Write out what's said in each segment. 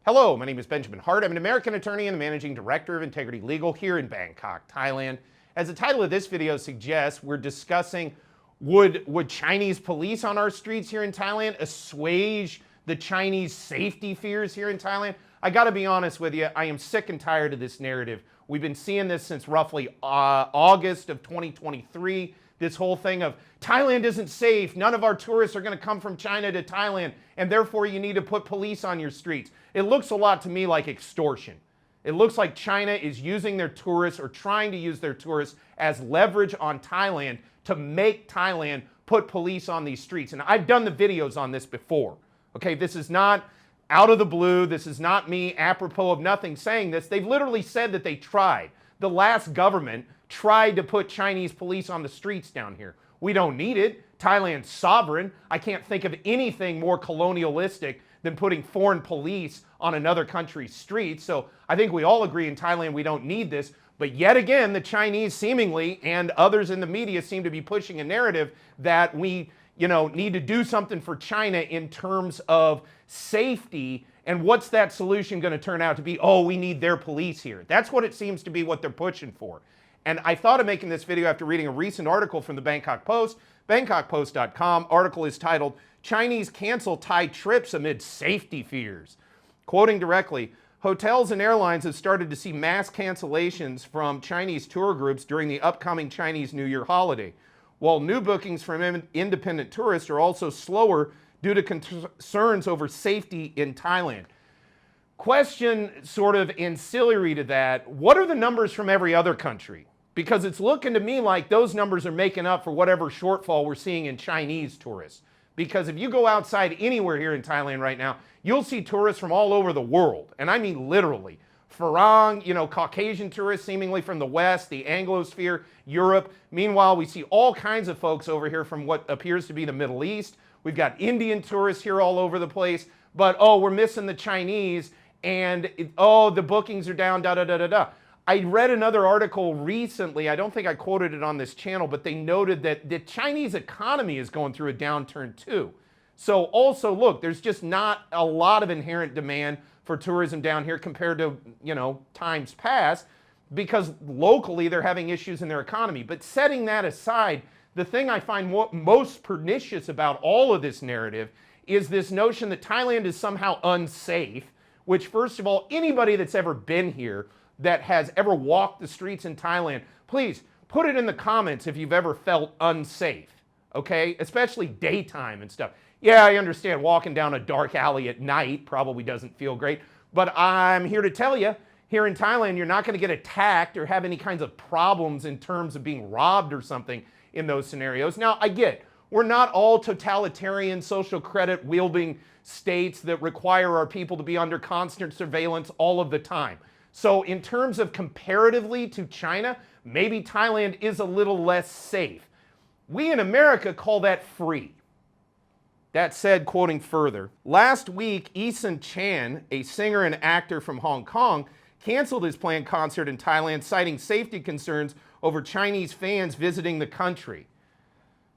Hello, my name is Benjamin Hart. I'm an American attorney and the managing director of Integrity Legal here in Bangkok, Thailand. As the title of this video suggests, we're discussing would Chinese police on our streets here in Thailand assuage the Chinese safety fears here in Thailand? I gotta be honest with you, I am sick and tired of this narrative. We've been seeing this since roughly August of 2023. This whole thing of Thailand isn't safe, none of our tourists are going to come from China to Thailand, and therefore you need to put police on your streets. It looks a lot to me like extortion. It looks like China is using their tourists or trying to use their tourists as leverage on Thailand to make Thailand put police on these streets. And I've done the videos on this before. Okay, this is not out of the blue. This is not me apropos of nothing saying this. They've literally said that they tried. The last government tried to put Chinese police on the streets down here. We don't need it. Thailand's sovereign. I can't think of anything more colonialistic than putting foreign police on another country's streets. So I think we all agree in Thailand we don't need this. But yet again, the Chinese seemingly and others in the media seem to be pushing a narrative that we need to do something for China in terms of safety. And what's that solution going to turn out to be? Oh, we need their police here. That's what it seems to be what they're pushing for. And I thought of making this video after reading a recent article from the Bangkok Post, bangkokpost.com. Article is titled, Chinese Cancel Thai Trips Amid Safety Fears. Quoting directly, hotels and airlines have started to see mass cancellations from Chinese tour groups during the upcoming Chinese New Year holiday, while new bookings from independent tourists are also slower due to concerns over safety in Thailand. Question sort of ancillary to that, what are the numbers from every other country? Because it's looking to me like those numbers are making up for whatever shortfall we're seeing in Chinese tourists. Because if you go outside anywhere here in Thailand right now, you'll see tourists from all over the world. And I mean literally. Farang, Caucasian tourists seemingly from the West, the Anglosphere, Europe. Meanwhile, we see all kinds of folks over here from what appears to be the Middle East. We've got Indian tourists here all over the place. But, we're missing the Chinese. And, the bookings are down, da-da-da-da-da. I read another article recently, I don't think I quoted it on this channel, but they noted that the Chinese economy is going through a downturn too. So also, look, there's just not a lot of inherent demand for tourism down here compared to, times past, because locally they're having issues in their economy. But setting that aside, the thing I find most pernicious about all of this narrative is this notion that Thailand is somehow unsafe, which first of all, anybody that's ever been here that has ever walked the streets in Thailand, please put it in the comments if you've ever felt unsafe, okay? Especially daytime and stuff. Yeah, I understand walking down a dark alley at night probably doesn't feel great, but I'm here to tell you, here in Thailand, you're not going to get attacked or have any kinds of problems in terms of being robbed or something in those scenarios. Now, I get, we're not all totalitarian social credit wielding states that require our people to be under constant surveillance all of the time. So in terms of comparatively to China, maybe Thailand is a little less safe. We in America call that free. That said, quoting further, last week, Eason Chan, a singer and actor from Hong Kong, canceled his planned concert in Thailand, citing safety concerns over Chinese fans visiting the country.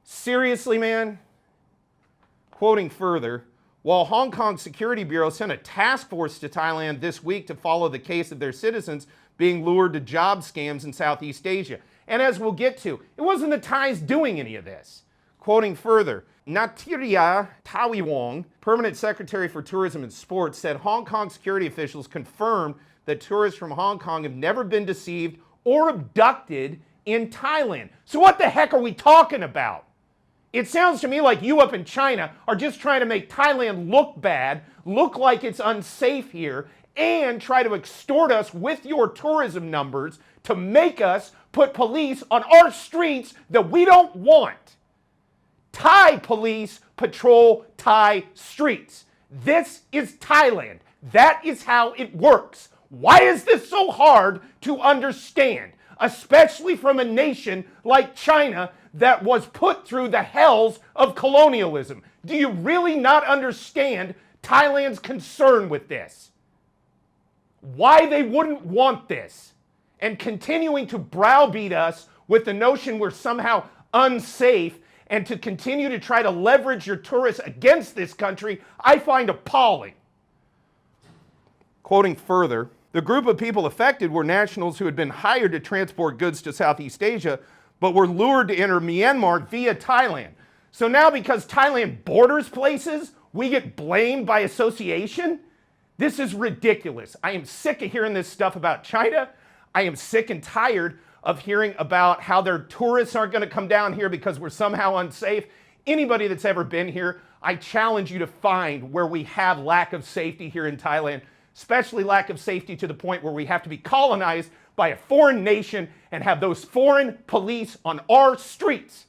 Seriously, man? Quoting further, while Hong Kong Security Bureau sent a task force to Thailand this week to follow the case of their citizens being lured to job scams in Southeast Asia. And as we'll get to, it wasn't the Thais doing any of this. Quoting further, Natiriya Tawiwong, Permanent Secretary for Tourism and Sports, said Hong Kong security officials confirmed that tourists from Hong Kong have never been deceived or abducted in Thailand. So what the heck are we talking about? It sounds to me like you up in China are just trying to make Thailand look bad, look like it's unsafe here, and try to extort us with your tourism numbers to make us put police on our streets that we don't want. Thai police patrol Thai streets. This is Thailand. That is how it works. Why is this so hard to understand, especially from a nation like China that was put through the hells of colonialism? Do you really not understand Thailand's concern with this? Why they wouldn't want this? And continuing to browbeat us with the notion we're somehow unsafe and to continue to try to leverage your tourists against this country, I find appalling. Quoting further, the group of people affected were nationals who had been hired to transport goods to Southeast Asia, but were lured to enter Myanmar via Thailand. So now because Thailand borders places, we get blamed by association? This is ridiculous. I am sick of hearing this stuff about China. I am sick and tired of hearing about how their tourists aren't going to come down here because we're somehow unsafe. Anybody that's ever been here, I challenge you to find where we have lack of safety here in Thailand, especially lack of safety to the point where we have to be colonized by a foreign nation and have those foreign police on our streets.